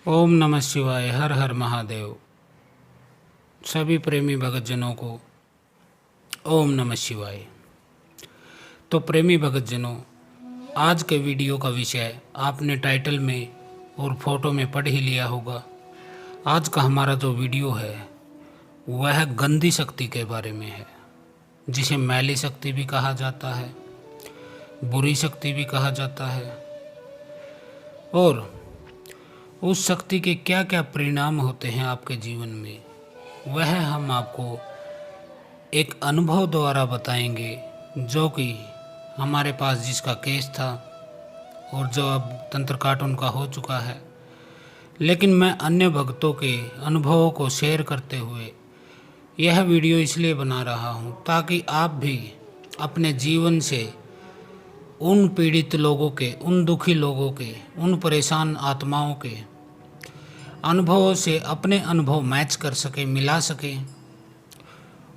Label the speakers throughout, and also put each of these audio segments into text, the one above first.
Speaker 1: ओम नमः शिवाय। हर हर महादेव। सभी प्रेमी भगतजनों को ओम नमः शिवाय। तो प्रेमी भगतजनों, आज के वीडियो का विषय आपने टाइटल में और फोटो में पढ़ ही लिया होगा। आज का हमारा जो वीडियो है वह गंदी शक्ति के बारे में है, जिसे मैली शक्ति भी कहा जाता है, बुरी शक्ति भी कहा जाता है। और उस शक्ति के क्या क्या परिणाम होते हैं आपके जीवन में, वह हम आपको एक अनुभव द्वारा बताएंगे, जो कि हमारे पास जिसका केस था और जो अब तंत्र कार्टून का हो चुका है। लेकिन मैं अन्य भक्तों के अनुभवों को शेयर करते हुए यह वीडियो इसलिए बना रहा हूँ ताकि आप भी अपने जीवन से उन पीड़ित लोगों के, उन दुखी लोगों के, उन परेशान आत्माओं के अनुभवों से अपने अनुभव मैच कर सके, मिला सके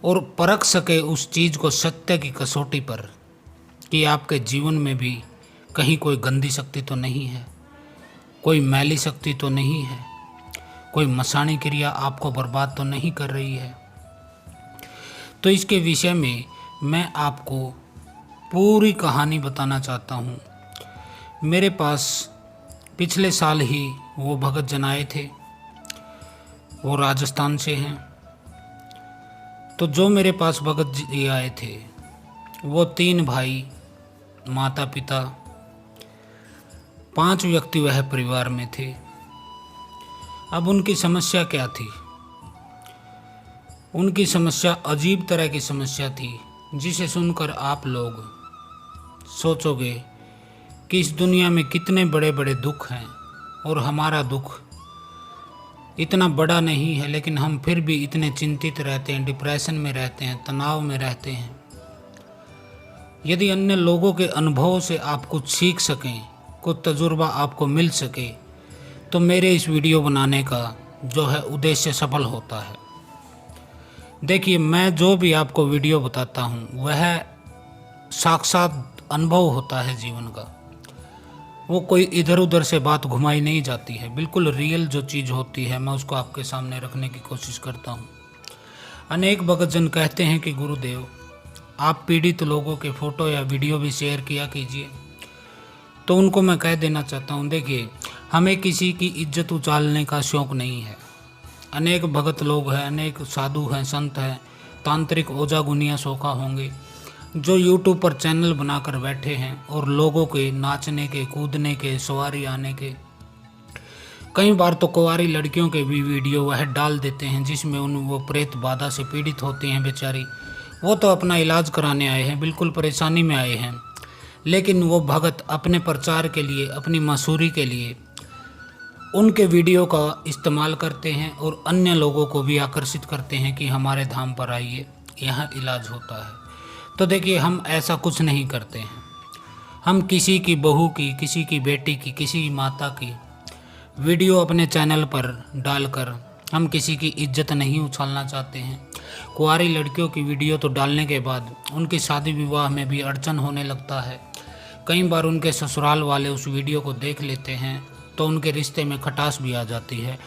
Speaker 1: और परख सके उस चीज़ को सत्य की कसौटी पर कि आपके जीवन में भी कहीं कोई गंदी शक्ति तो नहीं है, कोई मैली शक्ति तो नहीं है, कोई मसाणी क्रिया आपको बर्बाद तो नहीं कर रही है। तो इसके विषय में मैं आपको पूरी कहानी बताना चाहता हूँ। मेरे पास पिछले साल ही वो भगत जन आए थे, वो राजस्थान से हैं। तो जो मेरे पास भगत जी आए थे वो 3 भाई, माता पिता, 5 व्यक्ति वह परिवार में थे। अब उनकी समस्या क्या थी? उनकी समस्या अजीब तरह की समस्या थी, जिसे सुनकर आप लोग सोचोगे कि इस दुनिया में कितने बड़े बड़े दुख हैं और हमारा दुख इतना बड़ा नहीं है, लेकिन हम फिर भी इतने चिंतित रहते हैं, डिप्रेशन में रहते हैं, तनाव में रहते हैं। यदि अन्य लोगों के अनुभवों से आप कुछ सीख सकें, कुछ तजुर्बा आपको मिल सके, तो मेरे इस वीडियो बनाने का जो है उद्देश्य सफल होता है। देखिए, मैं जो भी आपको वीडियो बताता हूँ वह साक्षात अनुभव होता है जीवन का। वो कोई इधर उधर से बात घुमाई नहीं जाती है, बिल्कुल रियल जो चीज़ होती है मैं उसको आपके सामने रखने की कोशिश करता हूँ। अनेक भगतजन कहते हैं कि गुरुदेव, आप पीड़ित लोगों के फ़ोटो या वीडियो भी शेयर किया कीजिए। तो उनको मैं कह देना चाहता हूँ, देखिए, हमें किसी की इज्जत उछालने का शौक़ नहीं है। अनेक भगत लोग हैं, अनेक साधु हैं, संत हैं, तांत्रिक ओझा गुनिया सोखा होंगे, जो यूट्यूब पर चैनल बनाकर बैठे हैं और लोगों के नाचने के, कूदने के, सवारी आने के, कई बार तो कुंवारी लड़कियों के भी वीडियो वह डाल देते हैं, जिसमें वो प्रेत बाधा से पीड़ित होती हैं बेचारी। वो तो अपना इलाज कराने आए हैं, बिल्कुल परेशानी में आए हैं, लेकिन वो भगत अपने प्रचार के लिए, अपनी मशहूरी के लिए उनके वीडियो का इस्तेमाल करते हैं और अन्य लोगों को भी आकर्षित करते हैं कि हमारे धाम पर आइए, यहाँ इलाज होता है। तो देखिए, हम ऐसा कुछ नहीं करते हैं। हम किसी की बहू की, किसी की बेटी की, किसी की माता की वीडियो अपने चैनल पर डालकर हम किसी की इज्जत नहीं उछालना चाहते हैं। कुंवारी लड़कियों की वीडियो तो डालने के बाद उनकी शादी विवाह में भी अड़चन होने लगता है। कई बार उनके ससुराल वाले उस वीडियो को देख लेते हैं तो उनके रिश्ते में खटास भी आ जाती है।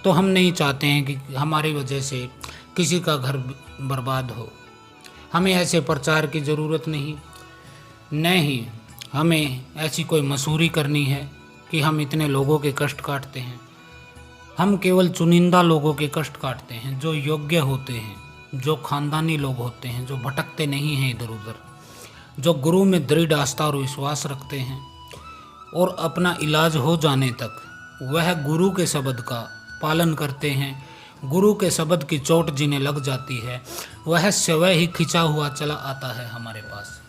Speaker 1: तो हम नहीं चाहते हैं कि हमारी वजह से किसी का घर बर्बाद हो। हमें ऐसे प्रचार की ज़रूरत नहीं, न ही हमें ऐसी कोई मशहूरी करनी है कि हम इतने लोगों के कष्ट काटते हैं। हम केवल चुनिंदा लोगों के कष्ट काटते हैं, जो योग्य होते हैं, जो खानदानी लोग होते हैं, जो भटकते नहीं हैं इधर उधर, जो गुरु में दृढ़ आस्था और विश्वास रखते हैं और अपना इलाज हो जाने तक वह गुरु के शब्द का पालन करते हैं। गुरु के शब्द की चोट जिन्हें लग जाती है वह स्वयं ही खिंचा हुआ चला आता है हमारे पास।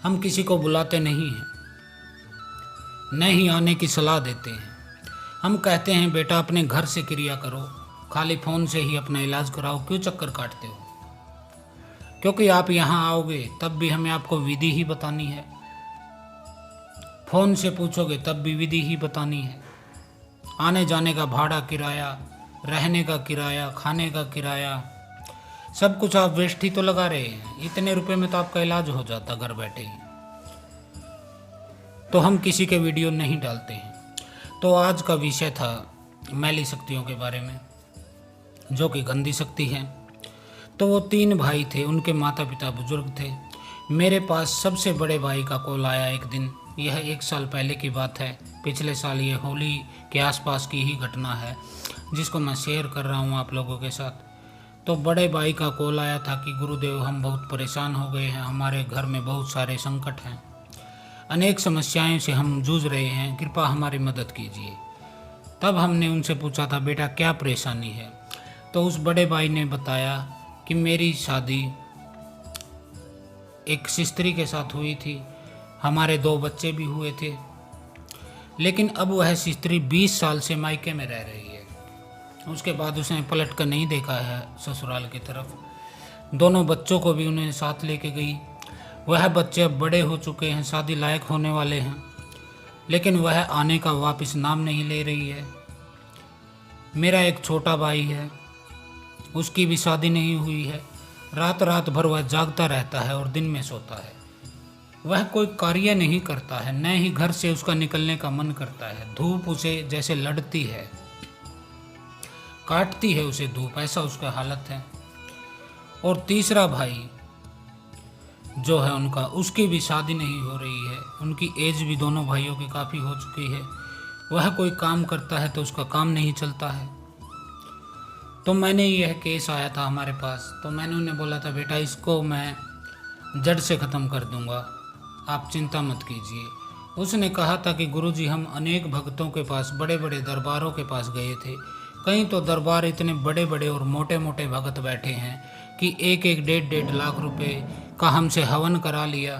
Speaker 1: हम किसी को बुलाते नहीं हैं, न ही आने की सलाह देते हैं। हम कहते हैं, बेटा अपने घर से क्रिया करो, खाली फ़ोन से ही अपना इलाज कराओ, क्यों चक्कर काटते हो? क्योंकि आप यहाँ आओगे तब भी हमें आपको विधि ही बतानी है, फ़ोन से पूछोगे तब भी विधि ही बतानी है। आने जाने का भाड़ा, किराया, रहने का किराया, खाने का किराया, सब कुछ आप वेस्ट ही तो लगा रहे हैं। इतने रुपए में तो आपका इलाज हो जाता घर बैठे ही। तो हम किसी के वीडियो नहीं डालते हैं। तो आज का विषय था मैली शक्तियों के बारे में, जो कि गंदी शक्ति है। तो वो 3 भाई थे, उनके माता पिता बुजुर्ग थे। मेरे पास सबसे बड़े भाई का कॉल आया एक दिन। यह 1 साल पहले की बात है। पिछले साल ये होली के आसपास की ही घटना है, जिसको मैं शेयर कर रहा हूँ आप लोगों के साथ। तो बड़े भाई का कॉल आया था कि गुरुदेव, हम बहुत परेशान हो गए हैं, हमारे घर में बहुत सारे संकट हैं, अनेक समस्याएं से हम जूझ रहे हैं, कृपा हमारी मदद कीजिए। तब हमने उनसे पूछा था, बेटा क्या परेशानी है? तो उस बड़े भाई ने बताया कि मेरी शादी एक स्त्री के साथ हुई थी, हमारे 2 बच्चे भी हुए थे, लेकिन अब वह स्त्री 20 साल से मायके में रह रही है। उसके बाद उसने पलट कर नहीं देखा है ससुराल की तरफ। दोनों बच्चों को भी उन्हें साथ लेके गई। वह बच्चे अब बड़े हो चुके हैं, शादी लायक होने वाले हैं, लेकिन वह आने का वापस नाम नहीं ले रही है। मेरा एक छोटा भाई है, उसकी भी शादी नहीं हुई है। रात रात भर वह जागता रहता है और दिन में सोता है। वह कोई कार्य नहीं करता है, न ही घर से उसका निकलने का मन करता है। धूप उसे जैसे लड़ती है, काटती है उसे धूप, ऐसा उसका हालत है। और तीसरा भाई जो है उनका, उसकी भी शादी नहीं हो रही है। उनकी एज भी दोनों भाइयों की काफ़ी हो चुकी है। वह कोई काम करता है तो उसका काम नहीं चलता है। तो मैंने यह केस आया था हमारे पास, तो मैंने उन्हें बोला था, बेटा इसको मैं जड़ से ख़त्म कर दूंगा, आप चिंता मत कीजिए। उसने कहा था कि गुरुजी, हम अनेक भक्तों के पास, बड़े बड़े दरबारों के पास गए थे। कहीं तो दरबार इतने बड़े बड़े और मोटे मोटे भगत बैठे हैं कि 1-1, 1.5 लाख रुपए का हमसे हवन करा लिया।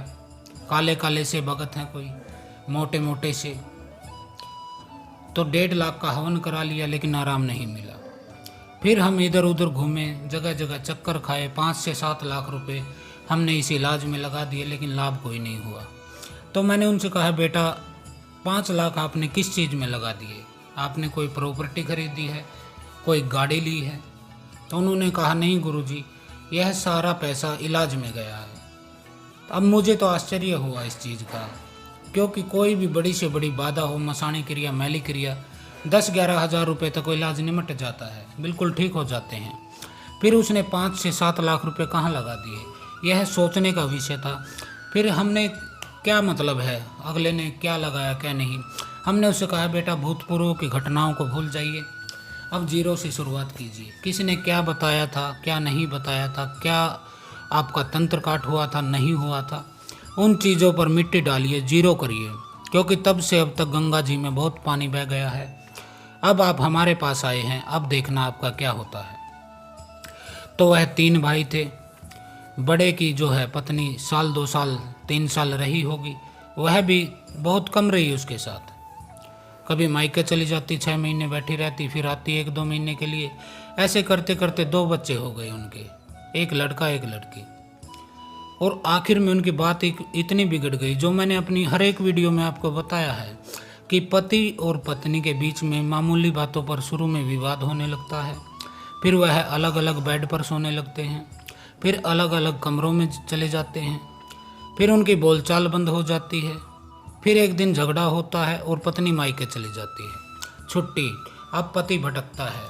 Speaker 1: काले काले से भगत हैं कोई, मोटे मोटे से, तो 1.5 लाख का हवन करा लिया, लेकिन आराम नहीं मिला। फिर हम इधर उधर घूमे, जगह जगह चक्कर खाए, 5 से 7 लाख रुपए हमने इस इलाज में लगा दिए, लेकिन लाभ कोई नहीं हुआ। तो मैंने उनसे कहा, बेटा 5 लाख आपने किस चीज़ में लगा दिए? आपने कोई प्रॉपर्टी खरीदी है, कोई गाड़ी ली है? तो उन्होंने कहा, नहीं गुरुजी, यह सारा पैसा इलाज में गया है। अब मुझे तो आश्चर्य हुआ इस चीज़ का, क्योंकि कोई भी बड़ी से बड़ी बाधा हो, मसाणी क्रिया, मैली क्रिया, 10-11 हज़ार रुपये तक इलाज निमट जाता है, बिल्कुल ठीक हो जाते हैं। फिर उसने 5 से 7 लाख रुपए कहाँ लगा दिए? यह सोचने का विषय था। फिर हमने, क्या मतलब है अगले ने क्या लगाया क्या नहीं, हमने उससे कहा, बेटा भूतपूर्व की घटनाओं को भूल जाइए, अब जीरो से शुरुआत कीजिए। किसने क्या बताया था, क्या नहीं बताया था, क्या आपका तंत्र काट हुआ था, नहीं हुआ था, उन चीज़ों पर मिट्टी डालिए, जीरो करिए, क्योंकि तब से अब तक गंगा जी में बहुत पानी बह गया है। अब आप हमारे पास आए हैं, अब देखना आपका क्या होता है। तो वह 3 भाई थे। बड़े की जो है पत्नी 1 साल 2 साल 3 साल रही होगी, वह भी बहुत कम रही उसके साथ। कभी मायके चली जाती, 6 महीने बैठी रहती, फिर आती 1-2 महीने के लिए। ऐसे करते करते 2 बच्चे हो गए उनके, एक लड़का एक लड़की। और आखिर में उनकी बात इतनी बिगड़ गई, जो मैंने अपनी हर एक वीडियो में आपको बताया है, कि पति और पत्नी के बीच में मामूली बातों पर शुरू में विवाद होने लगता है, फिर वह अलग अलग बेड पर सोने लगते हैं, फिर अलग अलग कमरों में चले जाते हैं, फिर उनकी बोलचाल बंद हो जाती है, फिर एक दिन झगड़ा होता है और पत्नी मायके चली जाती है, छुट्टी। अब पति भटकता है,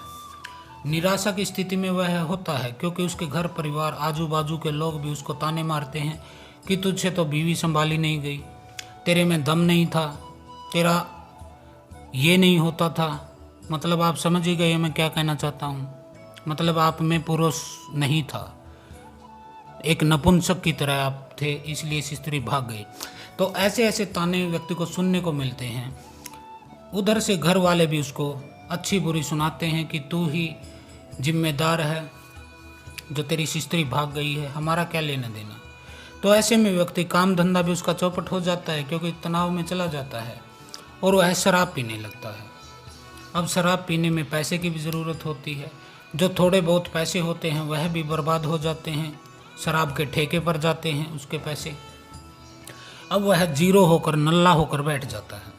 Speaker 1: निराशा की स्थिति में वह होता है, क्योंकि उसके घर परिवार, आजू बाजू के लोग भी उसको ताने मारते हैं कि तुझसे तो बीवी संभाली नहीं गई, तेरे में दम नहीं था, तेरा ये नहीं होता था। मतलब आप समझ ही गए मैं क्या कहना चाहता हूँ। मतलब आप में पुरुष नहीं था, एक नपुंसक की तरह आप थे, इसलिए स्त्री भाग गई। तो ऐसे ऐसे ताने व्यक्ति को सुनने को मिलते हैं। उधर से घर वाले भी उसको अच्छी बुरी सुनाते हैं कि तू ही जिम्मेदार है, जो तेरी स्त्री भाग गई है, हमारा क्या लेना देना। तो ऐसे में व्यक्ति काम धंधा भी उसका चौपट हो जाता है, क्योंकि तनाव में चला जाता है और वह शराब पीने लगता है। अब शराब पीने में पैसे की भी ज़रूरत होती है, जो थोड़े बहुत पैसे होते हैं वह भी बर्बाद हो जाते हैं, शराब के ठेके पर जाते हैं उसके पैसे। अब वह जीरो होकर, नल्ला होकर बैठ जाता है।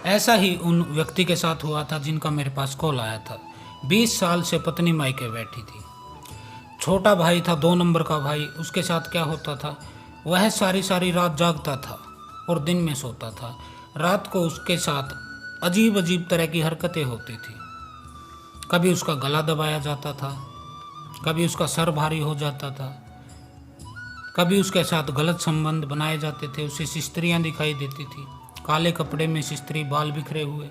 Speaker 1: ऐसा ही उन व्यक्ति के साथ हुआ था जिनका मेरे पास कॉल आया था। 20 साल से पत्नी मायके बैठी थी। छोटा भाई था, 2 नंबर का भाई, उसके साथ क्या होता था, वह सारी सारी रात जागता था और दिन में सोता था। रात को उसके साथ अजीब अजीब तरह की हरकतें होती थी। कभी उसका गला दबाया जाता था, कभी उसका सर भारी हो जाता था, कभी उसके साथ गलत संबंध बनाए जाते थे। उसे शिस्त्रियाँ दिखाई देती थी, काले कपड़े में शिस्त्री, बाल बिखरे हुए,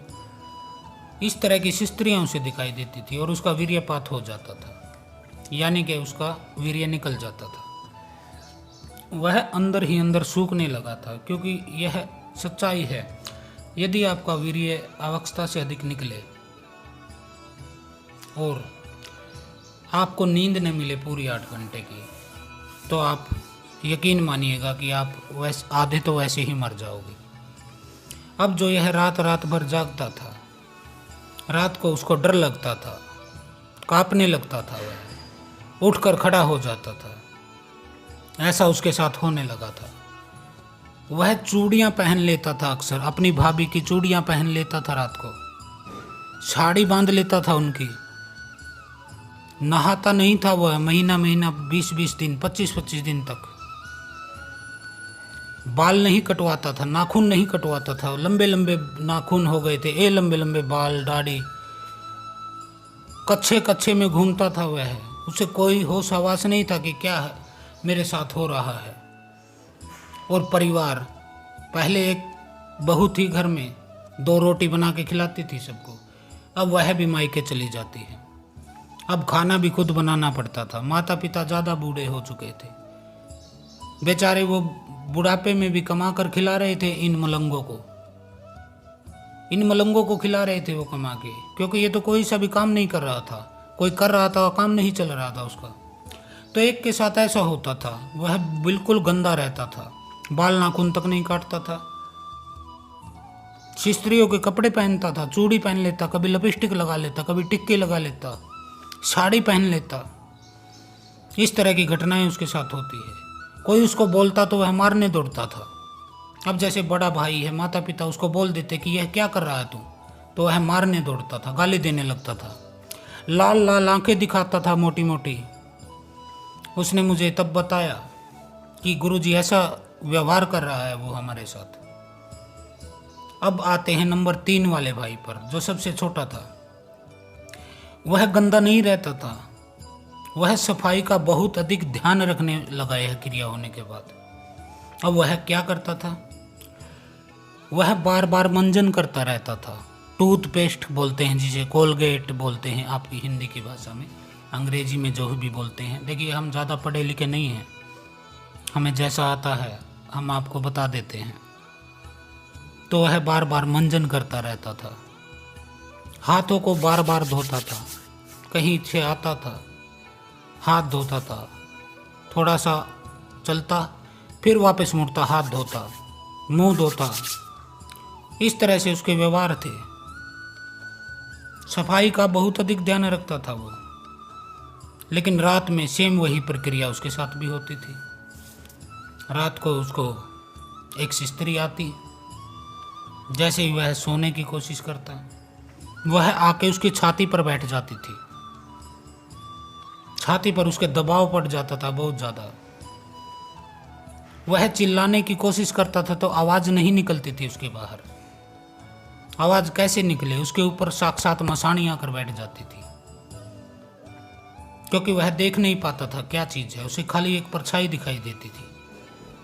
Speaker 1: इस तरह की शिस्त्रियाँ उसे दिखाई देती थी और उसका वीर्यपात हो जाता था, यानी कि उसका वीर्य निकल जाता था। वह अंदर ही अंदर सूखने लगा था, क्योंकि यह सच्चाई है। यदि आपका वीर्य अवस्था से अधिक निकले और आपको नींद न मिले पूरी 8 घंटे की, तो आप यकीन मानिएगा कि आप आधे तो वैसे ही मर जाओगे। अब जो यह रात रात भर जागता था, रात को उसको डर लगता था, कांपने लगता था, वह उठकर खड़ा हो जाता था, ऐसा उसके साथ होने लगा था। वह चूड़ियाँ पहन लेता था, अक्सर अपनी भाभी की चूड़ियाँ पहन लेता था, रात को साड़ी बांध लेता था उनकी। नहाता नहीं था वह महीना महीना, 20-20 दिन, 25-25 दिन तक। बाल नहीं कटवाता था, नाखून नहीं कटवाता था, लंबे लंबे नाखून हो गए थे, ये लंबे लंबे बाल, दाढ़ी, कच्चे कच्चे में घूमता था वह। उसे कोई होश हवास नहीं था कि क्या है मेरे साथ हो रहा है। और परिवार, पहले एक बहू थी घर में, 2 रोटी बना के खिलाती थी सबको, अब वह भी मायके चली जाती है। अब खाना भी खुद बनाना पड़ता था। माता पिता ज़्यादा बूढ़े हो चुके थे बेचारे, वो बुढ़ापे में भी कमा कर खिला रहे थे इन मलंगों को खिला रहे थे वो कमा के, क्योंकि ये तो कोई सा भी काम नहीं कर रहा था, कोई कर रहा था काम नहीं चल रहा था उसका। तो एक के साथ ऐसा होता था, वह बिल्कुल गंदा रहता था, बाल नाखून तक नहीं काटता था, स्त्रियों के कपड़े पहनता था, चूड़ी पहन लेता, कभी लिपस्टिक लगा लेता, कभी टिक्के लगा लेता, साड़ी पहन लेता। इस तरह की घटनाएं उसके साथ होती है। कोई उसको बोलता तो वह मारने दौड़ता था। अब जैसे बड़ा भाई है, माता पिता उसको बोल देते कि यह क्या कर रहा है तू, तो वह मारने दौड़ता था, गाली देने लगता था, लाल लाल आंखें दिखाता था मोटी मोटी। उसने मुझे तब बताया कि गुरुजी ऐसा व्यवहार कर रहा है वो हमारे साथ। अब आते हैं नंबर 3 वाले भाई पर, जो सबसे छोटा था। वह गंदा नहीं रहता था, वह सफाई का बहुत अधिक ध्यान रखने लगा यह क्रिया होने के बाद। अब वह क्या करता था, वह बार बार मंजन करता रहता था। टूथपेस्ट बोलते हैं जिसे, कोलगेट बोलते हैं आपकी हिंदी की भाषा में, अंग्रेजी में जो भी बोलते हैं। देखिए हम ज़्यादा पढ़े लिखे नहीं हैं, हमें जैसा आता है हम आपको बता देते हैं। तो वह बार बार मंजन करता रहता था, हाथों को बार बार धोता था, कहीं से आता था हाथ धोता था, थोड़ा सा चलता फिर वापस मुड़ता, हाथ धोता, मुंह धोता। इस तरह से उसके व्यवहार थे। सफाई का बहुत अधिक ध्यान रखता था वो। लेकिन रात में सेम वही प्रक्रिया उसके साथ भी होती थी। रात को उसको एक स्त्री आती, जैसे ही वह सोने की कोशिश करता, वह आके उसकी छाती पर बैठ जाती थी। छाती पर उसके दबाव पड़ जाता था बहुत ज़्यादा। वह चिल्लाने की कोशिश करता था तो आवाज़ नहीं निकलती थी उसके बाहर। आवाज़ कैसे निकले, उसके ऊपर साक्षात मसाणी आकर बैठ जाती थी, क्योंकि वह देख नहीं पाता था क्या चीज़ है, उसे खाली एक परछाई दिखाई देती थी।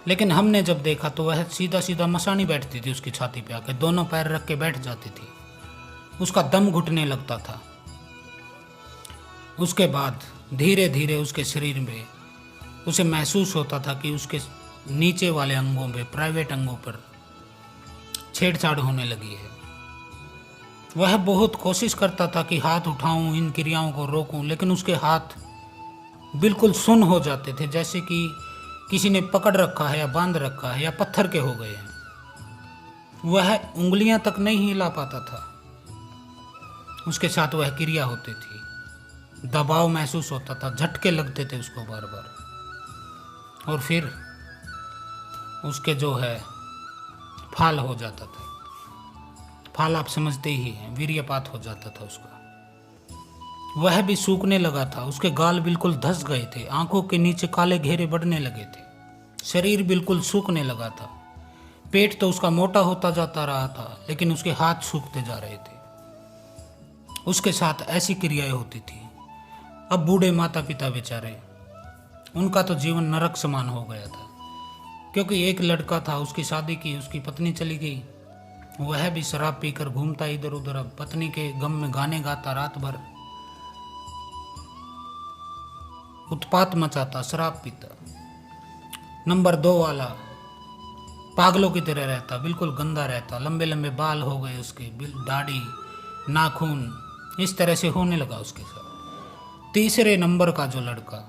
Speaker 1: लेकिन हमने जब देखा तो वह सीधा सीधा मसाणी बैठती थी उसकी छाती पे आके, दोनों पैर रख के बैठ जाती थी। उसका दम घुटने लगता था। उसके बाद धीरे धीरे उसके शरीर में उसे महसूस होता था कि उसके नीचे वाले अंगों पे, प्राइवेट अंगों पर छेड़छाड़ होने लगी है। वह बहुत कोशिश करता था कि हाथ उठाऊं, इन क्रियाओं को रोकूं, लेकिन उसके हाथ बिल्कुल सुन्न हो जाते थे, जैसे कि किसी ने पकड़ रखा है या बांध रखा है या पत्थर के हो गए हैं। वह उंगलियां तक नहीं हिला पाता था। उसके साथ वह क्रिया होती थी, दबाव महसूस होता था, झटके लगते थे उसको बार बार, और फिर उसके जो है फाल हो जाता था। फाल आप समझते ही हैं, वीर्यपात हो जाता था उसका। वह भी सूखने लगा था, उसके गाल बिल्कुल धंस गए थे, आंखों के नीचे काले घेरे बढ़ने लगे थे, शरीर बिल्कुल सूखने लगा था। पेट तो उसका मोटा होता जाता रहा था, लेकिन उसके हाथ सूखते जा रहे थे। उसके साथ ऐसी क्रियाएं होती थी। अब बूढ़े माता पिता बेचारे, उनका तो जीवन नरक समान हो गया था, क्योंकि एक लड़का था, उसकी शादी की, उसकी पत्नी चली गई, वह भी शराब पीकर घूमता इधर उधर, अब पत्नी के गम में गाने गाता, रात भर उत्पात मचाता, शराब पीता। नंबर 2 वाला पागलों की तरह रहता, बिल्कुल गंदा रहता, लंबे लंबे बाल हो गए उसके, दाढ़ी, नाखून, इस तरह से होने लगा उसके साथ। तीसरे नंबर का जो लड़का,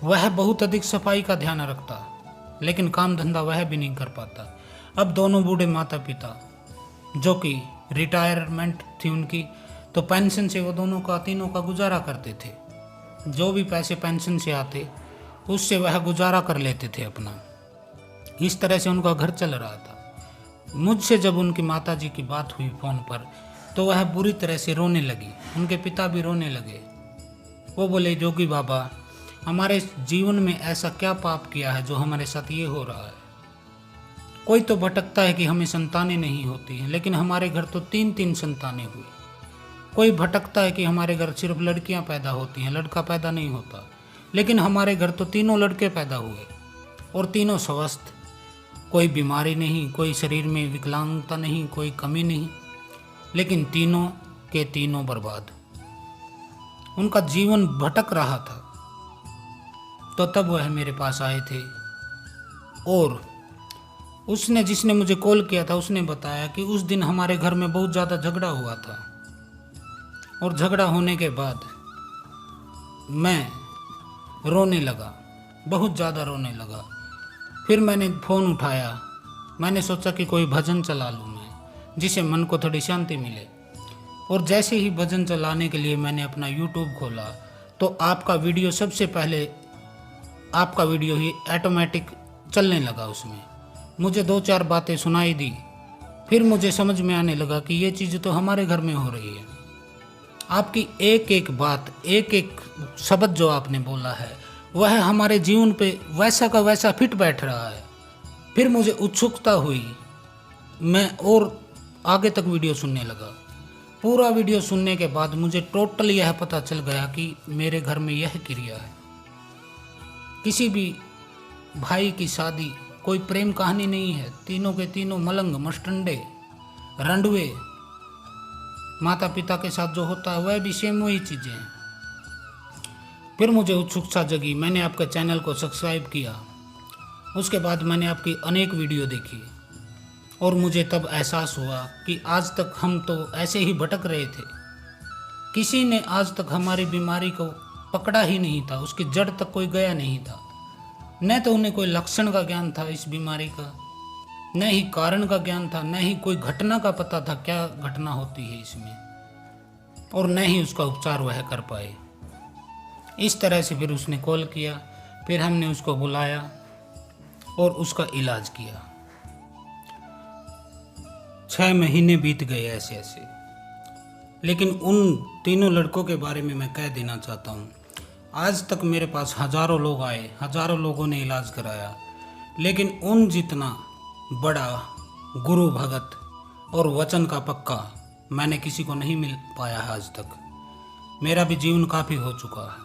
Speaker 1: वह बहुत अधिक सफाई का ध्यान रखता, लेकिन काम धंधा वह भी नहीं कर पाता। अब दोनों बूढ़े माता पिता, जो कि रिटायरमेंट थी उनकी, तो पेंशन से वो दोनों का, तीनों का गुजारा करते थे। जो भी पैसे पेंशन से आते उससे वह गुजारा कर लेते थे अपना। इस तरह से उनका घर चल रहा था। मुझसे जब उनकी माताजी की बात हुई फ़ोन पर, तो वह बुरी तरह से रोने लगी, उनके पिता भी रोने लगे। वो बोले, जोगी बाबा, हमारे जीवन में ऐसा क्या पाप किया है जो हमारे साथ ये हो रहा है? कोई तो भटकता है कि हमें संतानें नहीं होती हैं, लेकिन हमारे घर तो 3-3 संतानें हुई। कोई भटकता है कि हमारे घर सिर्फ लड़कियां पैदा होती हैं, लड़का पैदा नहीं होता, लेकिन हमारे घर तो तीनों लड़के पैदा हुए और तीनों स्वस्थ, कोई बीमारी नहीं, कोई शरीर में विकलांगता नहीं, कोई कमी नहीं, लेकिन तीनों के तीनों बर्बाद। उनका जीवन भटक रहा था। तो तब वह मेरे पास आए थे और जिसने मुझे कॉल किया था, उसने बताया कि उस दिन हमारे घर में बहुत ज़्यादा झगड़ा हुआ था, और झगड़ा होने के बाद मैं रोने लगा, बहुत ज़्यादा रोने लगा। फिर मैंने फ़ोन उठाया, मैंने सोचा कि कोई भजन चला लूँ मैं, जिससे मन को थोड़ी शांति मिले। और जैसे ही भजन चलाने के लिए मैंने अपना यूट्यूब खोला, तो आपका वीडियो सबसे पहले, आपका वीडियो ही ऑटोमेटिक चलने लगा। उसमें मुझे 2-4 बातें सुनाई दी। फिर मुझे समझ में आने लगा कि ये चीज़ तो हमारे घर में हो रही है। आपकी एक एक बात, एक एक शब्द जो आपने बोला है, वह हमारे जीवन पे वैसा का वैसा फिट बैठ रहा है। फिर मुझे उत्सुकता हुई, मैं और आगे तक वीडियो सुनने लगा। पूरा वीडियो सुनने के बाद मुझे टोटल यह पता चल गया कि मेरे घर में यह क्रिया है। किसी भी भाई की शादी कोई प्रेम कहानी नहीं है, तीनों के तीनों मलंग, मस्टंडे, रंडवे। माता पिता के साथ जो होता है वह भी सेम वही चीज़ें हैं। फिर मुझे उत्सुकता जगी, मैंने आपका चैनल को सब्सक्राइब किया। उसके बाद मैंने आपकी अनेक वीडियो देखी और मुझे तब एहसास हुआ कि आज तक हम तो ऐसे ही भटक रहे थे। किसी ने आज तक हमारी बीमारी को पकड़ा ही नहीं था, उसकी जड़ तक कोई गया नहीं था। न तो उन्हें कोई लक्षण का ज्ञान था इस बीमारी का, न ही कारण का ज्ञान था, न ही कोई घटना का पता था क्या घटना होती है इसमें, और न ही उसका उपचार वह कर पाए। इस तरह से फिर उसने कॉल किया, फिर हमने उसको बुलाया और उसका इलाज किया। 6 महीने बीत गए ऐसे ऐसे। लेकिन उन तीनों लड़कों के बारे में मैं कह देना चाहता हूँ, आज तक मेरे पास हज़ारों लोग आए, हज़ारों लोगों ने इलाज कराया, लेकिन उन जितना बड़ा गुरु भगत और वचन का पक्का मैंने किसी को नहीं मिल पाया है आज तक। मेरा भी जीवन काफ़ी हो चुका है।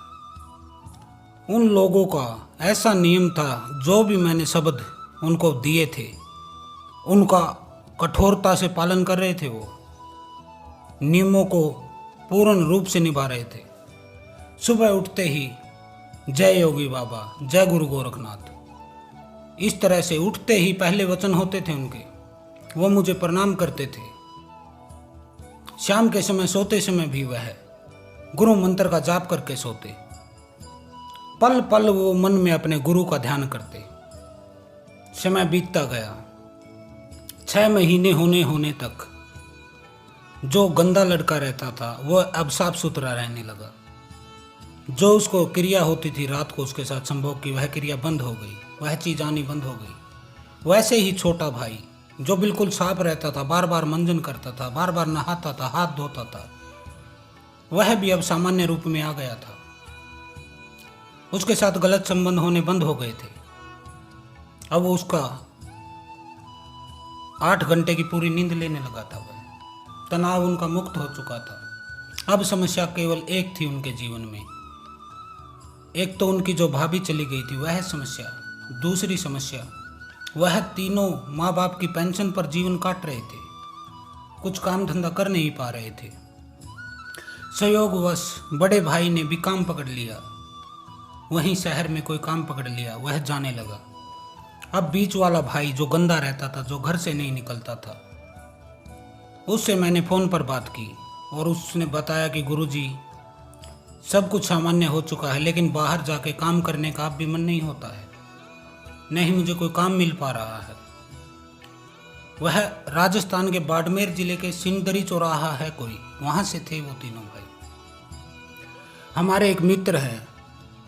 Speaker 1: उन लोगों का ऐसा नियम था, जो भी मैंने शब्द उनको दिए थे उनका कठोरता से पालन कर रहे थे। वो नियमों को पूर्ण रूप से निभा रहे थे। सुबह उठते ही जय योगी बाबा, जय गुरु गोरखनाथ, इस तरह से उठते ही पहले वचन होते थे उनके, वो मुझे प्रणाम करते थे। शाम के समय सोते समय भी वह गुरु मंत्र का जाप करके सोते। पल पल वो मन में अपने गुरु का ध्यान करते। समय बीतता गया, 6 महीने होने तक जो गंदा लड़का रहता था वह अब साफ सुथरा रहने लगा। जो उसको क्रिया होती थी रात को उसके साथ संभोग की, वह क्रिया बंद हो गई, वह चीज़ आनी बंद हो गई। वैसे ही छोटा भाई जो बिल्कुल साफ रहता था, बार बार मंजन करता था, बार बार नहाता था, हाथ धोता था, वह भी अब सामान्य रूप में आ गया था। उसके साथ गलत संबंध होने बंद हो गए थे। अब उसका 8 घंटे की पूरी नींद लेने लगा था। वह तनाव उनका मुक्त हो चुका था। अब समस्या केवल एक थी उनके जीवन में। एक तो उनकी जो भाभी चली गई थी वह समस्या, दूसरी समस्या वह तीनों माँ बाप की पेंशन पर जीवन काट रहे थे, कुछ काम धंधा कर नहीं पा रहे थे। संयोगवश बड़े भाई ने भी काम पकड़ लिया, वहीं शहर में कोई काम पकड़ लिया, वह जाने लगा। अब बीच वाला भाई जो गंदा रहता था, जो घर से नहीं निकलता था, उससे मैंने फ़ोन पर बात की और उसने बताया कि गुरुजी सब कुछ सामान्य हो चुका है, लेकिन बाहर जाके काम करने का अब भी मन नहीं होता है, नहीं मुझे कोई काम मिल पा रहा है। वह राजस्थान के बाड़मेर जिले के सिंदरी चौराहा है कोई, वहाँ से थे वो तीनों भाई। हमारे एक मित्र है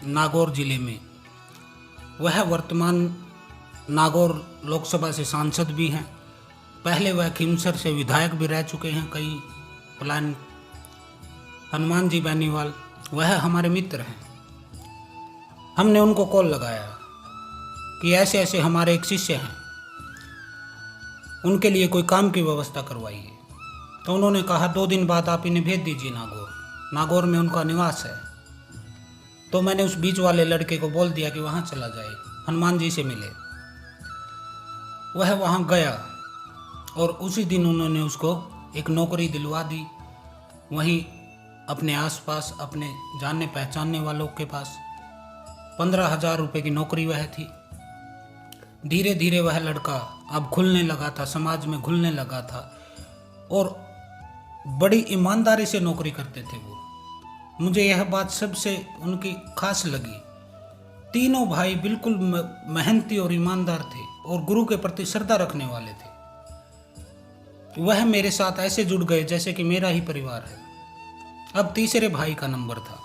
Speaker 1: नागौर जिले में, वह वर्तमान नागौर लोकसभा से सांसद भी हैं, पहले वह खिमसर से विधायक भी रह चुके हैं कई प्लान। हनुमान जी बेनीवाल वह हमारे मित्र हैं। हमने उनको कॉल लगाया कि ऐसे ऐसे हमारे एक शिष्य हैं, उनके लिए कोई काम की व्यवस्था करवाइए। तो उन्होंने कहा 2 दिन बाद आप इन्हें भेज दीजिए नागौर में उनका निवास है। तो मैंने उस बीच वाले लड़के को बोल दिया कि वहाँ चला जाए, हनुमान जी से मिले। वह वहाँ गया और उसी दिन उन्होंने उसको एक नौकरी दिलवा दी, वहीं अपने आसपास अपने जानने पहचानने वालों के पास 15,000 रुपये की नौकरी वह थी। धीरे धीरे वह लड़का अब खुलने लगा था, समाज में घुलने लगा था और बड़ी ईमानदारी से नौकरी करते थे वो। मुझे यह बात सबसे उनकी खास लगी। तीनों भाई बिल्कुल मेहनती और ईमानदार थे और गुरु के प्रति श्रद्धा रखने वाले थे। वह मेरे साथ ऐसे जुड़ गए जैसे कि मेरा ही परिवार है। अब तीसरे भाई का नंबर था।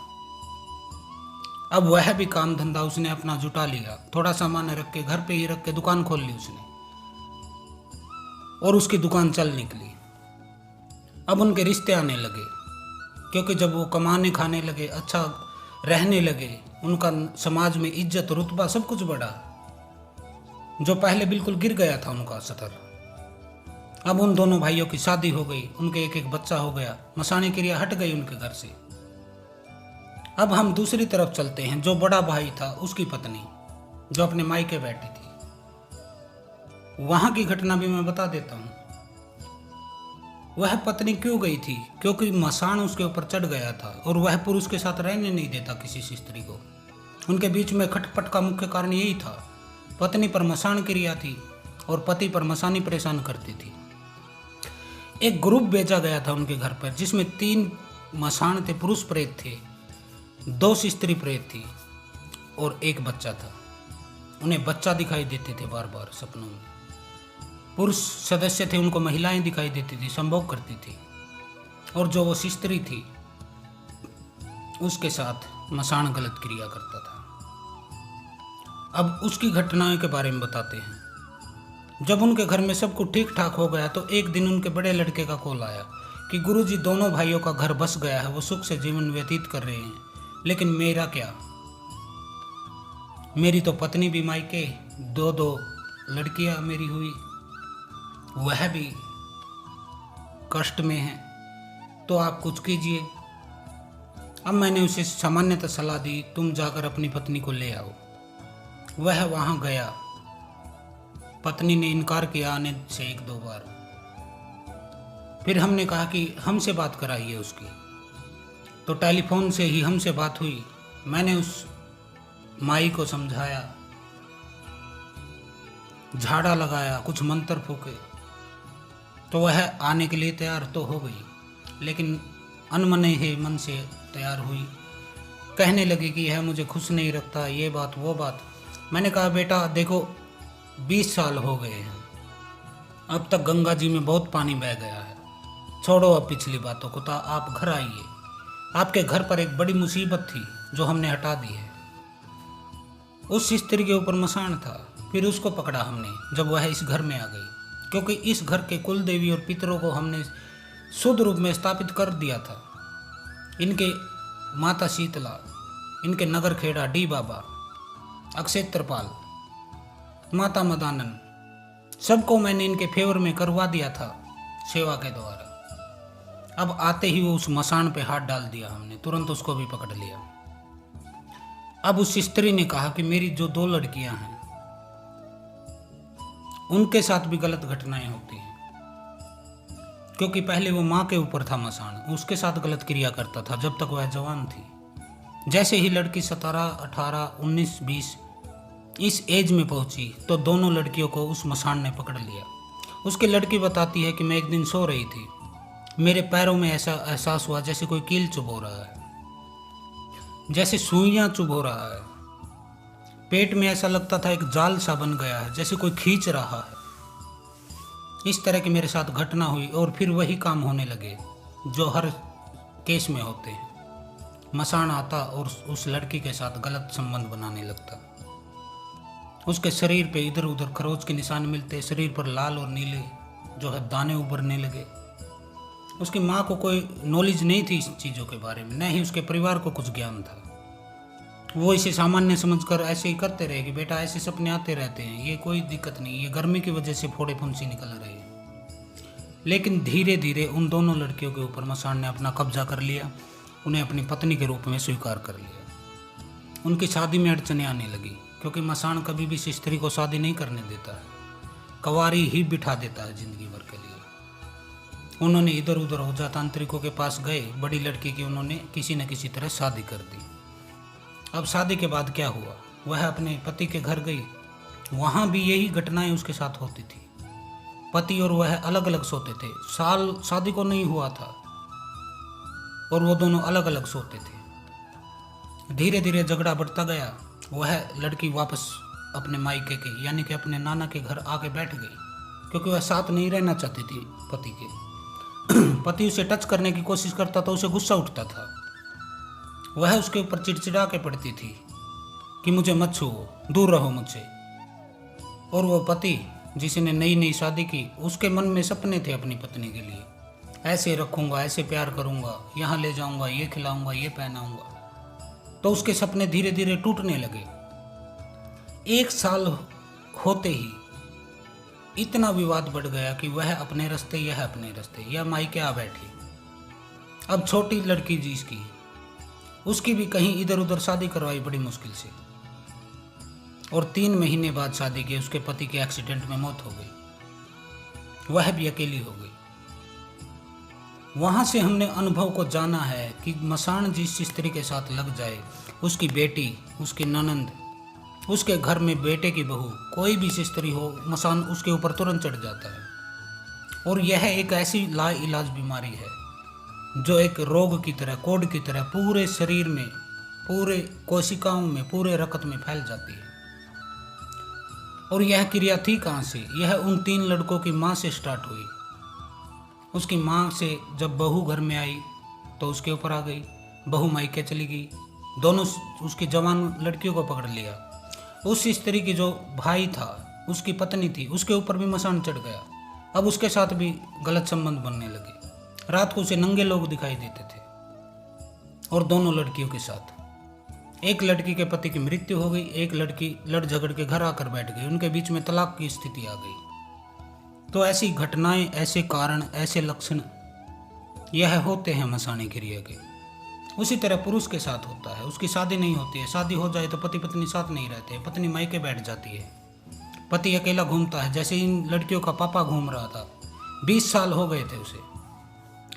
Speaker 1: अब वह भी काम धंधा उसने अपना जुटा लिया, थोड़ा सामान रख के घर पे ही रख के दुकान खोल ली उसने और उसकी दुकान चल निकली। अब उनके रिश्ते आने लगे, क्योंकि जब वो कमाने खाने लगे, अच्छा रहने लगे, उनका समाज में इज्जत रुतबा सब कुछ बढ़ा। जो पहले बिल्कुल गिर गया था उनका स्तर, अब उन दोनों भाइयों की शादी हो गई, उनके एक एक बच्चा हो गया, मसानी क्रिया हट गई उनके घर से। अब हम दूसरी तरफ चलते हैं। जो बड़ा भाई था उसकी पत्नी जो अपने मायके बैठी थी, वहां की घटना भी मैं बता देता हूं। वह पत्नी क्यों गई थी? क्योंकि मसान उसके ऊपर चढ़ गया था और वह पुरुष के साथ रहने नहीं देता किसी स्त्री को। उनके बीच में खटपट का मुख्य कारण यही था। पत्नी पर मसान क्रिया थी और पति पर मसानी परेशान करती थी। एक ग्रुप भेजा गया था उनके घर पर, जिसमें 3 मसान थे, पुरुष प्रेत थे, 2 स्त्री प्रेत थी और 1 बच्चा था। उन्हें बच्चा दिखाई देते थे बार बार सपनों में। पुरुष सदस्य थे, उनको महिलाएं दिखाई देती थी, संभोग करती थी, और जो वो स्त्री थी उसके साथ मसान गलत क्रिया करता था। अब उसकी घटनाओं के बारे में बताते हैं। जब उनके घर में सब कुछ ठीक ठाक हो गया तो एक दिन उनके बड़े लड़के का कॉल आया कि गुरुजी दोनों भाइयों का घर बस गया है, वो सुख से जीवन व्यतीत कर रहे हैं, लेकिन मेरा क्या? मेरी तो पत्नी भी मायके, 2 लड़कियां मेरी हुई, वह भी कष्ट में है, तो आप कुछ कीजिए। अब मैंने उसे सामान्यतः सलाह दी, तुम जाकर अपनी पत्नी को ले आओ। वह वहां गया। पत्नी ने इनकार किया आने से 1-2 बार। फिर हमने कहा कि हमसे बात कराइए उसकी। तो टेलीफोन से ही हमसे बात हुई। मैंने उस माई को समझाया, झाड़ा लगाया, कुछ मंत्र फूके, तो वह आने के लिए तैयार तो हो गई, लेकिन अनमने ही मन से तैयार हुई। कहने लगी कि यह मुझे खुश नहीं रखता, ये बात वो बात। मैंने कहा बेटा देखो 20 साल हो गए हैं, अब तक गंगा जी में बहुत पानी बह गया है, छोड़ो अब पिछली बातों को, तो आप घर आइए। आपके घर पर एक बड़ी मुसीबत थी जो हमने हटा दी है। उस स्त्री के ऊपर मसान था, फिर उसको पकड़ा हमने जब वह इस घर में आ गई, क्योंकि इस घर के कुल देवी और पितरों को हमने शुद्ध रूप में स्थापित कर दिया था। इनके माता शीतला, इनके नगर खेड़ा डी बाबा, अक्षेत्रपाल, माता मदानन, सबको मैंने इनके फेवर में करवा दिया था सेवा के द्वारा। अब आते ही वो उस मसान पे हाथ डाल दिया, हमने तुरंत उसको भी पकड़ लिया। अब उस स्त्री ने कहा कि मेरी जो 2 लड़कियां हैं उनके साथ भी गलत घटनाएं होती हैं, क्योंकि पहले वो माँ के ऊपर था मसान, उसके साथ गलत क्रिया करता था जब तक वह जवान थी। जैसे ही लड़की 17, 18, 19, 20 इस एज में पहुंची तो दोनों लड़कियों को उस मसान ने पकड़ लिया। उसकी लड़की बताती है कि मैं एक दिन सो रही थी, मेरे पैरों में ऐसा एहसास हुआ जैसे कोई कील चुभ हो रहा है, जैसे सुइयां चुभ हो रहा है। पेट में ऐसा लगता था एक जाल सा बन गया है, जैसे कोई खींच रहा है। इस तरह की मेरे साथ घटना हुई और फिर वही काम होने लगे जो हर केस में होते हैं। मसान आता और उस लड़की के साथ गलत संबंध बनाने लगता। उसके शरीर पे इधर उधर खरोच के निशान मिलते, शरीर पर लाल और नीले जो है दाने उभरने लगे। उसकी माँ को कोई नॉलेज नहीं थी इस चीज़ों के बारे में, न ही उसके परिवार को कुछ ज्ञान था। वो इसे सामान्य समझकर ऐसे ही करते रहे कि बेटा ऐसे सपने आते रहते हैं, ये कोई दिक्कत नहीं, ये गर्मी की वजह से फोड़े फुंसी निकल रहे हैं। लेकिन धीरे धीरे उन दोनों लड़कियों के ऊपर मसान ने अपना कब्जा कर लिया, उन्हें अपनी पत्नी के रूप में स्वीकार कर लिया। उनकी शादी में अड़चनें आने लगी, क्योंकि मसान कभी भी इस स्त्री को शादी नहीं करने देता है, कवारी ही बिठा देता है जिंदगी भर के लिए। उन्होंने इधर उधर ओझा तांत्रिकों के पास गए, बड़ी लड़की की उन्होंने किसी न किसी तरह शादी कर दी। अब शादी के बाद क्या हुआ, वह अपने पति के घर गई, वहाँ भी यही घटनाएं उसके साथ होती थी। पति और वह अलग अलग सोते थे, साल शादी को नहीं हुआ था और वो दोनों अलग अलग सोते थे। धीरे धीरे झगड़ा बढ़ता गया। वह लड़की वापस अपने मायके के यानी कि अपने नाना के घर आके बैठ गई, क्योंकि वह साथ नहीं रहना चाहती थी पति के। पति उसे टच करने की कोशिश करता तो उसे गुस्सा उठता था। वह उसके ऊपर चिड़चिड़ा के पड़ती थी कि मुझे मत छुओ, दूर रहो मुझसे। और वो पति जिसने नई नई शादी की, उसके मन में सपने थे अपनी पत्नी के लिए, ऐसे रखूंगा, ऐसे प्यार करूंगा, यहाँ ले जाऊंगा, ये खिलाऊंगा, ये पहनाऊंगा। तो उसके सपने धीरे धीरे टूटने लगे। 1 साल होते ही इतना विवाद बढ़ गया कि वह अपने रास्ते, यह अपने रास्ते, यह मायके आ बैठी। अब छोटी लड़की जिसकी, उसकी भी कहीं इधर उधर शादी करवाई बड़ी मुश्किल से, और 3 महीने बाद शादी के उसके पति के एक्सीडेंट में मौत हो गई। वह भी अकेली हो गई। वहां से हमने अनुभव को जाना है कि मसान जिस स्त्री के साथ लग जाए, उसकी बेटी, उसकी ननंद, उसके घर में बेटे की बहू, कोई भी स्त्री हो, मसान उसके ऊपर तुरंत चढ़ जाता है। और यह एक ऐसी लाइलाज बीमारी है जो एक रोग की तरह, कोढ़ की तरह पूरे शरीर में, पूरे कोशिकाओं में, पूरे रक्त में फैल जाती है। और यह क्रिया थी कहाँ से? यह उन 3 लड़कों की माँ से स्टार्ट हुई। उसकी माँ से जब बहू घर में आई तो उसके ऊपर आ गई, बहू मायके चली गई, दोनों उसकी जवान लड़कियों को पकड़ लिया। उस स्त्री की जो भाई था, उसकी पत्नी थी, उसके ऊपर भी मसान चढ़ गया। अब उसके साथ भी गलत संबंध बनने लगे। रात को उसे नंगे लोग दिखाई देते थे, और दोनों लड़कियों के साथ। एक लड़की के पति की मृत्यु हो गई, एक लड़की लड़ झगड़ के घर आकर बैठ गई, उनके बीच में तलाक की स्थिति आ गई। तो ऐसी घटनाएं, ऐसे कारण, ऐसे लक्षण यह होते हैं मसानी क्रिया के। उसी तरह पुरुष के साथ होता है। उसकी शादी नहीं होती है, शादी हो जाए तो पति पत्नी साथ नहीं रहते, पत्नी मायके बैठ जाती है, पति अकेला घूमता है। जैसे इन लड़कियों का पापा घूम रहा था, 20 साल हो गए थे उसे,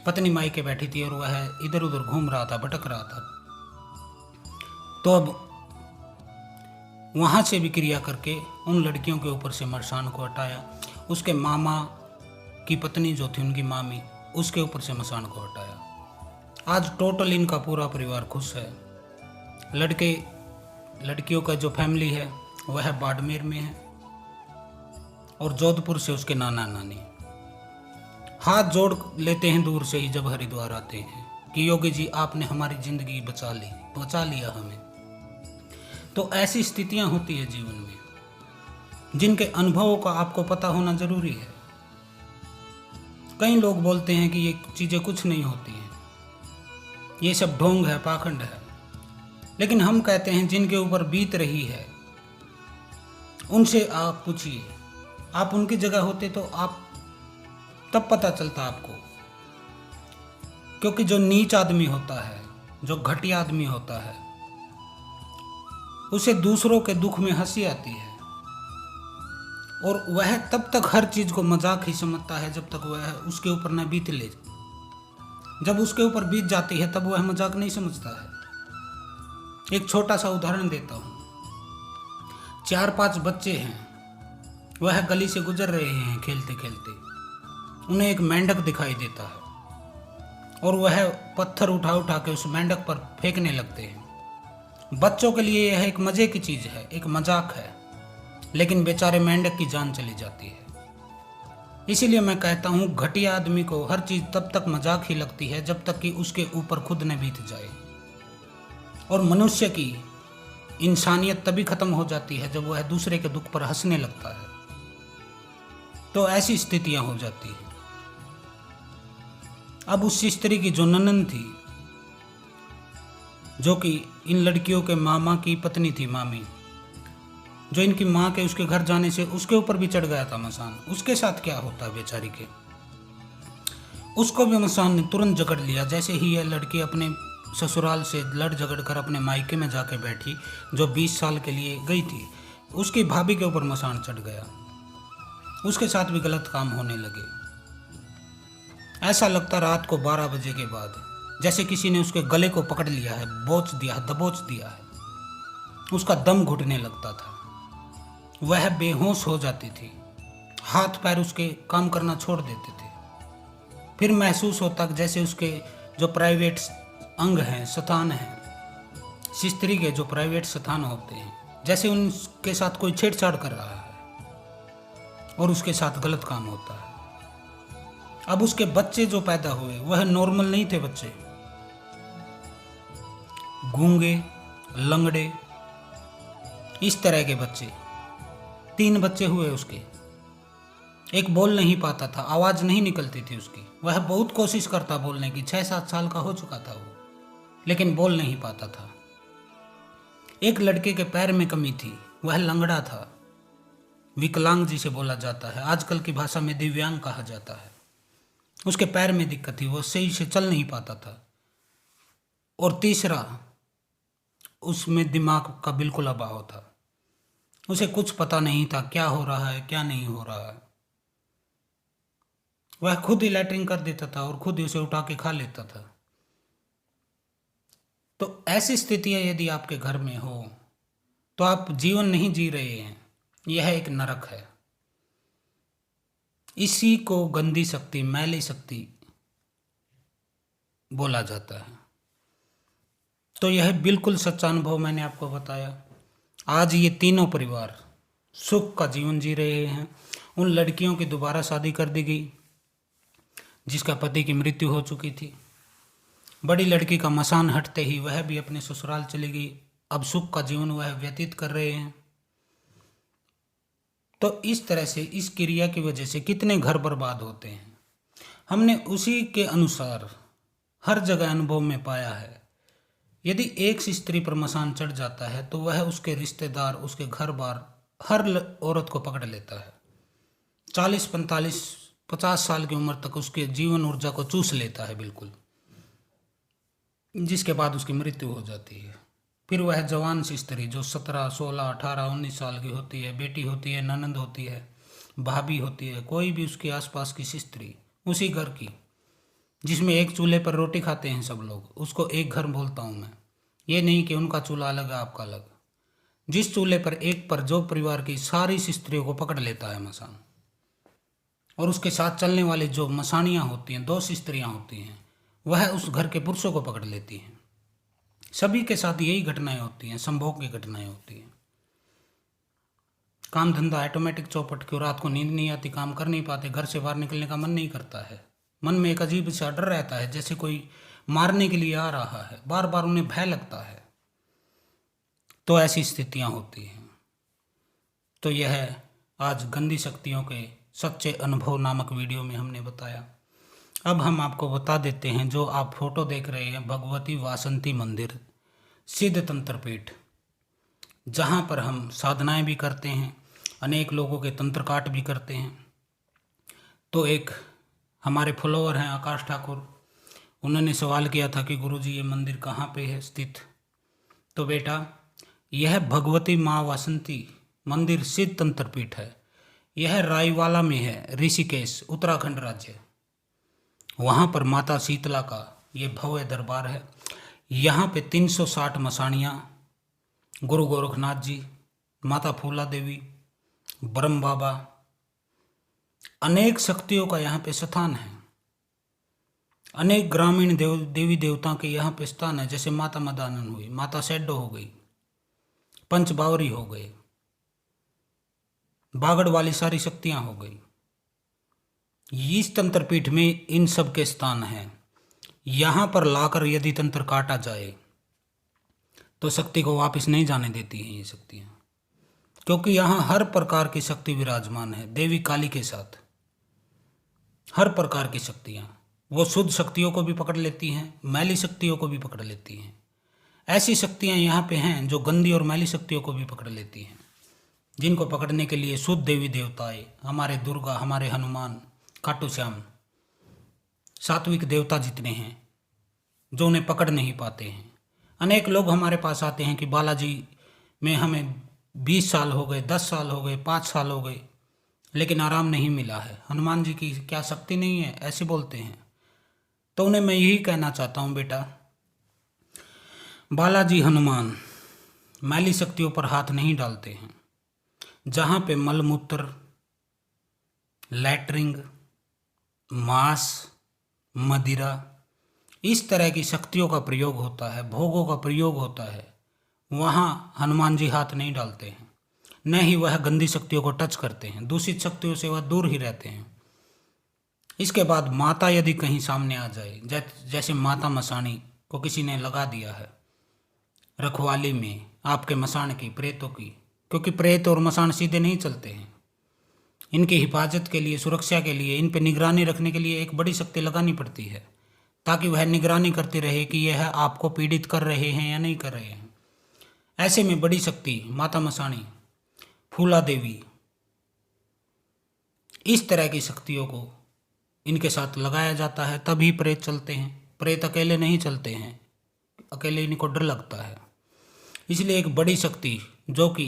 Speaker 1: पत्नी मायके बैठी थी और वह इधर उधर घूम रहा था, भटक रहा था। तो अब वहाँ से भी क्रिया करके उन लड़कियों के ऊपर से मसान को हटाया। उसके मामा की पत्नी जो थी, उनकी मामी, उसके ऊपर से मसान को हटाया। आज टोटल इनका पूरा परिवार खुश है। लड़कियों का जो फैमिली है वह बाड़मेर में है, और जोधपुर से उसके नाना नानी हाथ जोड़ लेते हैं दूर से ही जब हरिद्वार आते हैं कि योगी जी आपने हमारी जिंदगी बचा लिया हमें। तो ऐसी स्थितियां होती है जीवन में, जिनके अनुभवों का आपको पता होना जरूरी है। कई लोग बोलते हैं कि ये चीज़ें कुछ नहीं होती हैं, ये सब ढोंग है, पाखंड है। लेकिन हम कहते हैं जिनके ऊपर बीत रही है उनसे आप पूछिए। आप उनकी जगह होते तो आप तब पता चलता आपको। क्योंकि जो नीच आदमी होता है, जो घटिया आदमी होता है, उसे दूसरों के दुख में हंसी आती है और वह तब तक हर चीज को मजाक ही समझता है जब तक वह उसके ऊपर न बीत ले। जब उसके ऊपर बीत जाती है तब वह मजाक नहीं समझता है। एक छोटा सा उदाहरण देता हूँ। 4-5 बच्चे हैं, वह गली से गुजर रहे हैं खेलते खेलते। उन्हें एक मेंढक दिखाई देता है और वह पत्थर उठा उठा के उस मेंढक पर फेंकने लगते हैं। बच्चों के लिए यह एक मजे की चीज है, एक मजाक है, लेकिन बेचारे मेंढक की जान चली जाती है। इसीलिए मैं कहता हूँ, घटिया आदमी को हर चीज तब तक मजाक ही लगती है जब तक कि उसके ऊपर खुद न बीत जाए। और मनुष्य की इंसानियत तभी खत्म हो जाती है जब वह दूसरे के दुख पर हंसने लगता है। तो ऐसी स्थितियां हो जाती है। अब उस स्त्री की जो ननंद थी, जो कि इन लड़कियों के मामा की पत्नी थी, मामी, जो इनकी माँ के उसके घर जाने से उसके ऊपर भी चढ़ गया था मसान, उसके साथ क्या होता बेचारी के। उसको भी मसान ने तुरंत जकड़ लिया। जैसे ही यह लड़की अपने ससुराल से लड़ झगड़ कर अपने मायके में जाके बैठी, जो 20 साल के लिए गई थी, उसकी भाभी के ऊपर मसान चढ़ गया। उसके साथ भी गलत काम होने लगे। ऐसा लगता रात को 12 बजे के बाद जैसे किसी ने उसके गले को पकड़ लिया है, बोच दिया है, दबोच दिया है। उसका दम घुटने लगता था, वह बेहोश हो जाती थी, हाथ पैर उसके काम करना छोड़ देते थे। फिर महसूस होता जैसे उसके जो प्राइवेट अंग हैं, स्थान हैं, स्त्री के जो प्राइवेट स्थान होते हैं, जैसे उनके साथ कोई छेड़छाड़ कर रहा है और उसके साथ गलत काम होता है। अब उसके बच्चे जो पैदा हुए वह नॉर्मल नहीं थे बच्चे, गूंगे, लंगड़े, इस तरह के बच्चे। 3 बच्चे हुए उसके। एक बोल नहीं पाता था, आवाज नहीं निकलती थी उसकी। वह बहुत कोशिश करता बोलने की, 6-7 साल का हो चुका था वो, लेकिन बोल नहीं पाता था। एक लड़के के पैर में कमी थी, वह लंगड़ा था, विकलांग जिसे बोला जाता है, आजकल की भाषा में दिव्यांग कहा जाता है। उसके पैर में दिक्कत थी, वो सही से चल नहीं पाता था। और तीसरा, उसमें दिमाग का बिल्कुल अभाव था। उसे कुछ पता नहीं था क्या हो रहा है, क्या नहीं हो रहा है। वह खुद ही लैट्रिन कर देता था और खुद ही उसे उठा के खा लेता था। तो ऐसी स्थितियां यदि आपके घर में हो तो आप जीवन नहीं जी रहे हैं, यह एक नरक है। इसी को गंदी शक्ति, मैली शक्ति बोला जाता है। तो यह बिल्कुल सच्चा अनुभव मैंने आपको बताया। आज ये तीनों परिवार सुख का जीवन जी रहे हैं। उन लड़कियों की दोबारा शादी कर दी गई जिसका पति की मृत्यु हो चुकी थी। बड़ी लड़की का मसान हटते ही वह भी अपने ससुराल चली गई। अब सुख का जीवन वह व्यतीत कर रहे हैं। तो इस तरह से, इस क्रिया की वजह से कितने घर बर्बाद होते हैं, हमने उसी के अनुसार हर जगह अनुभव में पाया है। यदि एक स्त्री पर मसान चढ़ जाता है तो वह उसके रिश्तेदार, उसके घर बार, हर औरत को पकड़ लेता है। 40, 45, 50 साल की उम्र तक उसके जीवन ऊर्जा को चूस लेता है बिल्कुल, जिसके बाद उसकी मृत्यु हो जाती है। फिर वह जवान सी स्त्री जो 17, 16, 18, 19 साल की होती है, बेटी होती है, ननंद होती है, भाभी होती है, कोई भी उसके आसपास की स्त्री, उसी घर की जिसमें एक चूल्हे पर रोटी खाते हैं सब लोग, उसको एक घर बोलता हूँ मैं। ये नहीं कि उनका चूल्हा अलग है, आपका अलग। जिस चूल्हे पर एक पर जो परिवार की सारी स्त्रियों को पकड़ लेता है मसान, और उसके साथ चलने वाले जो मसानियाँ होती हैं, 2 स्त्रियाँ होती हैं, वह उस घर के पुरुषों को पकड़ लेती हैं। सभी के साथ यही घटनाएं होती हैं, संभोग की घटनाएं होती हैं। काम धंधा ऑटोमेटिक चौपट, क्यों रात को नींद नहीं आती, काम कर नहीं पाते, घर से बाहर निकलने का मन नहीं करता है, मन में एक अजीब सा डर रहता है जैसे कोई मारने के लिए आ रहा है, बार बार उन्हें भय लगता है। तो ऐसी स्थितियां होती हैं। तो यह आज गंदी शक्तियों के सच्चे अनुभव नामक वीडियो में हमने बताया। अब हम आपको बता देते हैं, जो आप फोटो देख रहे हैं, भगवती वासंती मंदिर सिद्ध तंत्र पीठ, जहाँ पर हम साधनाएं भी करते हैं, अनेक लोगों के तंत्र काट भी करते हैं। तो एक हमारे फॉलोअर हैं आकाश ठाकुर, उन्होंने सवाल किया था कि गुरुजी ये मंदिर कहाँ पे है स्थित। तो बेटा, यह भगवती माँ वासंती मंदिर सिद्ध तंत्रपीठ है। यह रायवाला में है, ऋषिकेश, उत्तराखंड राज्य। वहाँ पर माता शीतला का ये भव्य दरबार है। यहाँ पे 360 मसाणियाँ, गुरु गोरखनाथ जी, माता फूला देवी, ब्रह्म बाबा, अनेक शक्तियों का यहाँ पे स्थान है। अनेक ग्रामीण देवी देवताओं के यहाँ पे स्थान है, जैसे माता मदानन हुई, माता सैडो हो गई, पंच बावरी हो गए, बागड़ वाली सारी शक्तियाँ हो गई। इस तंत्रपीठ में इन सब के स्थान हैं। यहाँ पर लाकर यदि तंत्र काटा जाए तो शक्ति को वापस नहीं जाने देती हैं ये शक्तियाँ, क्योंकि यहाँ हर प्रकार की शक्ति विराजमान है। देवी काली के साथ हर प्रकार की शक्तियाँ, वो शुद्ध शक्तियों को भी पकड़ लेती हैं, मैली शक्तियों को भी पकड़ लेती हैं। ऐसी शक्तियाँ यहाँ पे हैं जो गंदी और मैली शक्तियों को भी पकड़ लेती हैं, जिनको पकड़ने के लिए शुद्ध देवी देवताएं, हमारे दुर्गा, हमारे हनुमान, खाटू श्याम, सात्विक देवता जितने हैं, जो उन्हें पकड़ नहीं पाते हैं। अनेक लोग हमारे पास आते हैं कि बालाजी में हमें 20 साल हो गए, 10 साल हो गए, 5 साल हो गए, लेकिन आराम नहीं मिला है। हनुमान जी की क्या शक्ति नहीं है, ऐसे बोलते हैं। तो उन्हें मैं यही कहना चाहता हूँ, बेटा, बालाजी हनुमान मैली शक्तियों पर हाथ नहीं डालते हैं। जहाँ पे मलमूत्र, लैटरिंग, मांस, मदिरा, इस तरह की शक्तियों का प्रयोग होता है, भोगों का प्रयोग होता है, वहाँ हनुमान जी हाथ नहीं डालते हैं। न ही वह गंदी शक्तियों को टच करते हैं, दूषित शक्तियों से वह दूर ही रहते हैं। इसके बाद माता यदि कहीं सामने आ जाए, जैसे माता मसाणी को किसी ने लगा दिया है रखवाली में, आपके मसाण की, प्रेतों की, क्योंकि प्रेत और मसाण सीधे नहीं चलते हैं। इनकी हिफाजत के लिए, सुरक्षा के लिए, इन पर निगरानी रखने के लिए एक बड़ी शक्ति लगानी पड़ती है, ताकि वह निगरानी करती रहे कि यह आपको पीड़ित कर रहे हैं या नहीं कर रहे हैं। ऐसे में बड़ी शक्ति माता मसाणी, फूला देवी, इस तरह की शक्तियों को इनके साथ लगाया जाता है, तभी प्रेत चलते हैं। प्रेत अकेले नहीं चलते हैं, अकेले इनको डर लगता है। इसलिए एक बड़ी शक्ति जो कि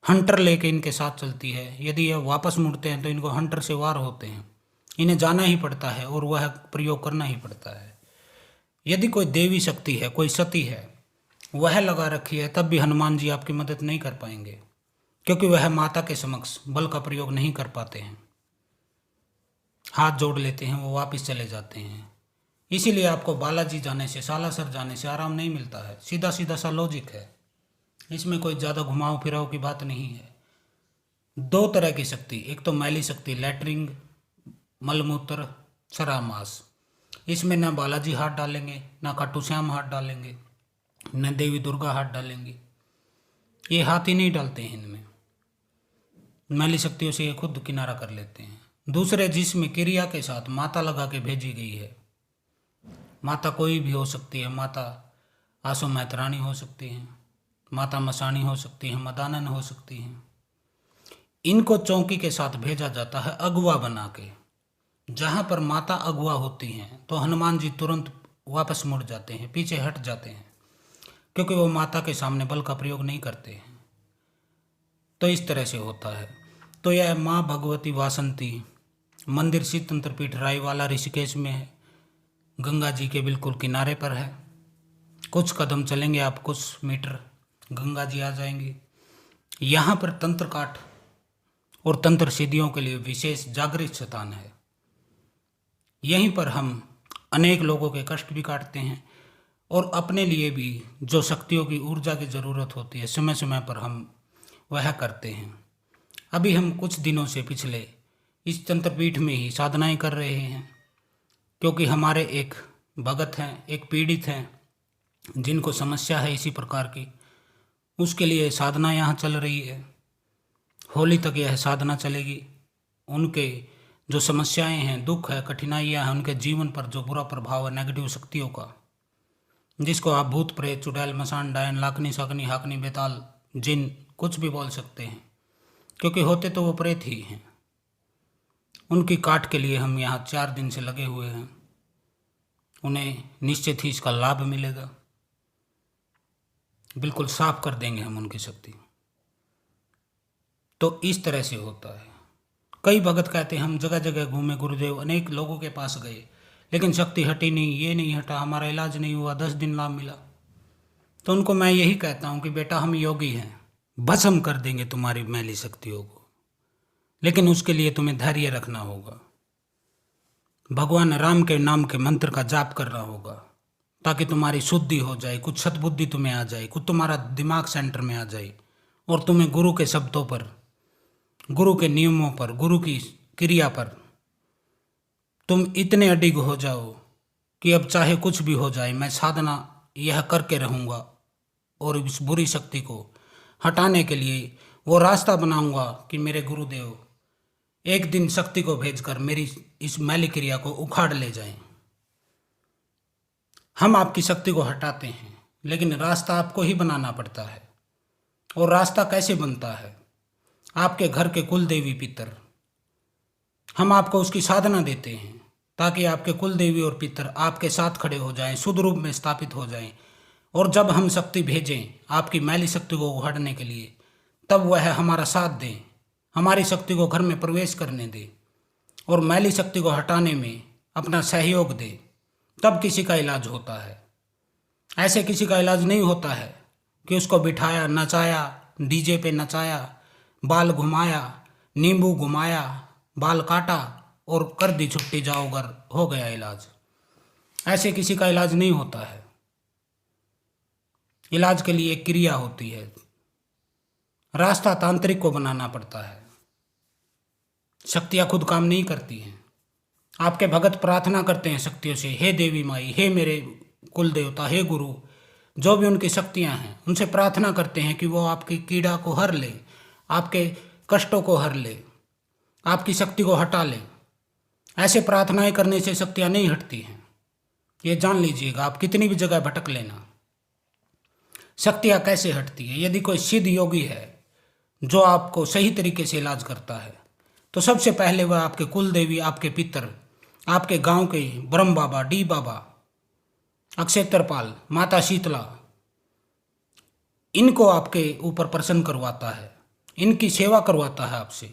Speaker 1: हंटर लेके इनके साथ चलती है, यदि यह वापस मुड़ते हैं तो इनको हंटर से वार होते हैं, इन्हें जाना ही पड़ता है और वह प्रयोग करना ही पड़ता है। यदि कोई देवी शक्ति है, कोई सती है, वह लगा रखी है, तब भी हनुमान जी आपकी मदद नहीं कर पाएंगे, क्योंकि वह माता के समक्ष बल का प्रयोग नहीं कर पाते हैं। हाथ जोड़ लेते हैं, वो वापस चले जाते हैं। इसीलिए आपको बालाजी जाने से, सालासर जाने से आराम नहीं मिलता है। सीधा सीधा सा लॉजिक है, इसमें कोई ज़्यादा घुमाव फिराव की बात नहीं है। 2 तरह की शक्ति, एक तो मैली शक्ति, लैटरिंग, मलमूत्र, सरामास, इसमें न बालाजी हाथ डालेंगे, न खाटू श्याम हाथ डालेंगे, न देवी दुर्गा हाथ डालेंगे। ये हाथ ही नहीं डालते हैं इनमें, मैली शक्तियों से ये खुद किनारा कर लेते हैं। दूसरे, जिसमें क्रिया के साथ माता लगा के भेजी गई है। माता कोई भी हो सकती है, माता आसो मैत्राणी हो सकती हैं, माता मसाणी हो सकती हैं, मदानन हो सकती हैं। इनको चौकी के साथ भेजा जाता है अगुआ बना के। जहाँ पर माता अगुआ होती हैं तो हनुमान जी तुरंत वापस मुड़ जाते हैं, पीछे हट जाते हैं, क्योंकि वो माता के सामने बल का प्रयोग नहीं करते हैं। तो इस तरह से होता है। तो यह माँ भगवती वासंती मंदिर सिद्ध तंत्रपीठ रायवाला ऋषिकेश में है, गंगा जी के बिल्कुल किनारे पर है। कुछ कदम चलेंगे आप, कुछ मीटर, गंगा जी आ जाएंगी। यहाँ पर तंत्र काट और तंत्र सिद्धियों के लिए विशेष जागृत स्थान है। यहीं पर हम अनेक लोगों के कष्ट भी काटते हैं और अपने लिए भी जो शक्तियों की ऊर्जा की ज़रूरत होती है, समय समय पर हम वह करते हैं। अभी हम कुछ दिनों से पिछले इस तंत्रपीठ में ही साधनाएं कर रहे हैं, क्योंकि हमारे एक भगत हैं, एक पीड़ित हैं, जिनको समस्या है इसी प्रकार की, उसके लिए साधना यहाँ चल रही है। होली तक यह साधना चलेगी। उनके जो समस्याएं हैं, दुख है, कठिनाइयाँ हैं, उनके जीवन पर जो बुरा प्रभाव है नेगेटिव शक्तियों का, जिसको आप भूत प्रेत, चुड़ैल, मसान, डायन, लाखनी, साकनी, हाकनी, बेताल, जिन, कुछ भी बोल सकते हैं, क्योंकि होते तो वो प्रेत ही हैं। उनकी काट के लिए हम यहाँ 4 दिन से लगे हुए हैं। उन्हें निश्चित ही इसका लाभ मिलेगा। बिल्कुल साफ कर देंगे हम उनकी शक्ति। तो इस तरह से होता है। कई भगत कहते हैं हम जगह जगह घूमे गुरुदेव, अनेक लोगों के पास गए, लेकिन शक्ति हटी नहीं, ये नहीं हटा, हमारा इलाज नहीं हुआ, 10 दिन लाभ मिला। तो उनको मैं यही कहता हूँ कि बेटा हम योगी हैं, भस्म कर देंगे तुम्हारी मैली शक्तियों को, लेकिन उसके लिए तुम्हें धैर्य रखना होगा। भगवान राम के नाम के मंत्र का जाप करना होगा ताकि तुम्हारी शुद्धि हो जाए, कुछ सद्बुद्धि तुम्हें आ जाए, कुछ तुम्हारा दिमाग सेंटर में आ जाए और तुम्हें गुरु के शब्दों पर, गुरु के नियमों पर, गुरु की क्रिया पर तुम इतने अडिग हो जाओ कि अब चाहे कुछ भी हो जाए मैं साधना यह करके रहूँगा और इस बुरी शक्ति को हटाने के लिए वो रास्ता बनाऊंगा कि मेरे गुरुदेव एक दिन शक्ति को भेजकर मेरी इस मैली क्रिया को उखाड़ ले जाएं। हम आपकी शक्ति को हटाते हैं, लेकिन रास्ता आपको ही बनाना पड़ता है। और रास्ता कैसे बनता है? आपके घर के कुल देवी पितर, हम आपको उसकी साधना देते हैं ताकि आपके कुल देवी और पितर आपके साथ खड़े हो जाएं, शुद्ध रूप में स्थापित हो जाएं। और जब हम शक्ति भेजें आपकी मैली शक्ति को उखाड़ने के लिए, तब वह हमारा साथ दें, हमारी शक्ति को घर में प्रवेश करने दें और मैली शक्ति को हटाने में अपना सहयोग दें, तब किसी का इलाज होता है। ऐसे किसी का इलाज नहीं होता है कि उसको बिठाया, नचाया, डीजे पे नचाया, बाल घुमाया, नींबू घुमाया, बाल काटा और कर दी छुट्टी, जाओ घर, हो गया इलाज। ऐसे किसी का इलाज नहीं होता है। इलाज के लिए एक क्रिया होती है, रास्ता तांत्रिक को बनाना पड़ता है। शक्तियाँ खुद काम नहीं करती हैं। आपके भगत प्रार्थना करते हैं शक्तियों से, हे देवी माई, हे मेरे कुल देवता, हे गुरु, जो भी उनकी शक्तियाँ हैं उनसे प्रार्थना करते हैं कि वो आपकी कीड़ा को हर ले, आपके कष्टों को हर ले, आपकी शक्ति को हटा ले। ऐसे प्रार्थनाएं करने से शक्तियाँ नहीं हटती हैं, ये जान लीजिएगा। आप कितनी भी जगह भटक लेना, शक्तियाँ कैसे हटती है? यदि कोई सिद्ध योगी है जो आपको सही तरीके से इलाज करता है, तो सबसे पहले वह आपके कुल देवी, आपके पितर, आपके गांव के ब्रह्म बाबा, डी बाबा, अक्षेत्रपाल, माता शीतला, इनको आपके ऊपर प्रसन्न करवाता है, इनकी सेवा करवाता है आपसे,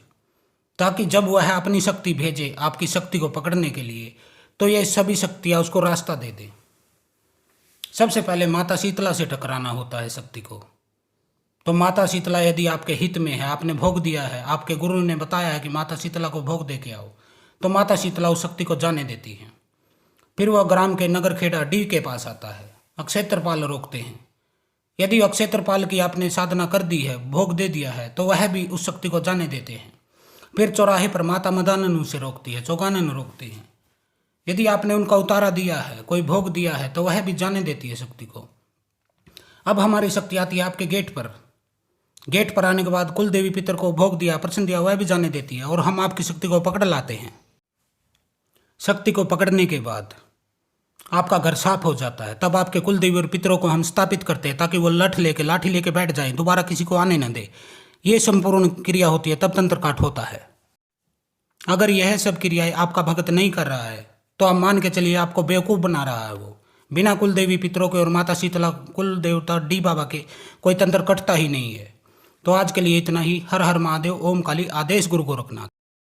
Speaker 1: ताकि जब वह अपनी शक्ति भेजे आपकी शक्ति को पकड़ने के लिए, तो ये सभी शक्तियाँ उसको रास्ता दे दें। सबसे पहले माता शीतला से टकराना होता है शक्ति को। तो माता शीतला यदि आपके हित में है, आपने भोग दिया है, आपके गुरु ने बताया है कि माता शीतला को भोग दे के आओ, तो माता शीतला उस शक्ति को जाने देती हैं। फिर वह ग्राम के नगर खेड़ा डी के पास आता है, अक्षेत्रपाल रोकते हैं। यदि अक्षेत्रपाल की आपने साधना कर दी है, भोग दे दिया है, तो वह भी उस शक्ति को जाने देते हैं। फिर चौराहे पर माता मदानन उसे रोकती है, चौगानन रोकती हैं। यदि आपने उनका उतारा दिया है, कोई भोग दिया है, तो वह भी जाने देती है शक्ति को। अब हमारी शक्ति आती है आपके गेट पर। गेट पर आने के बाद कुल देवी पितर को भोग दिया, प्रश्न दिया, वह भी जाने देती है और हम आपकी शक्ति को पकड़ लाते हैं। शक्ति को पकड़ने के बाद आपका घर साफ हो जाता है। तब आपके कुल देवी और पितरों को हम स्थापित करते हैं ताकि वो लाठी लेके बैठ जाए, दोबारा किसी को आने न दे। ये संपूर्ण क्रिया होती है, तब तंत्र काट होता है। अगर यह सब क्रियाएं आपका भगत नहीं कर रहा है, तो आप मान के चलिए आपको बेवकूफ़ बना रहा है वो। बिना कुल देवी पितरों के और माता शीतला कुल देवता डी बाबा के कोई तंत्र कटता ही नहीं है। तो आज के लिए इतना ही। हर हर महादेव, ओम काली, आदेश गुरु गोरखनाथ।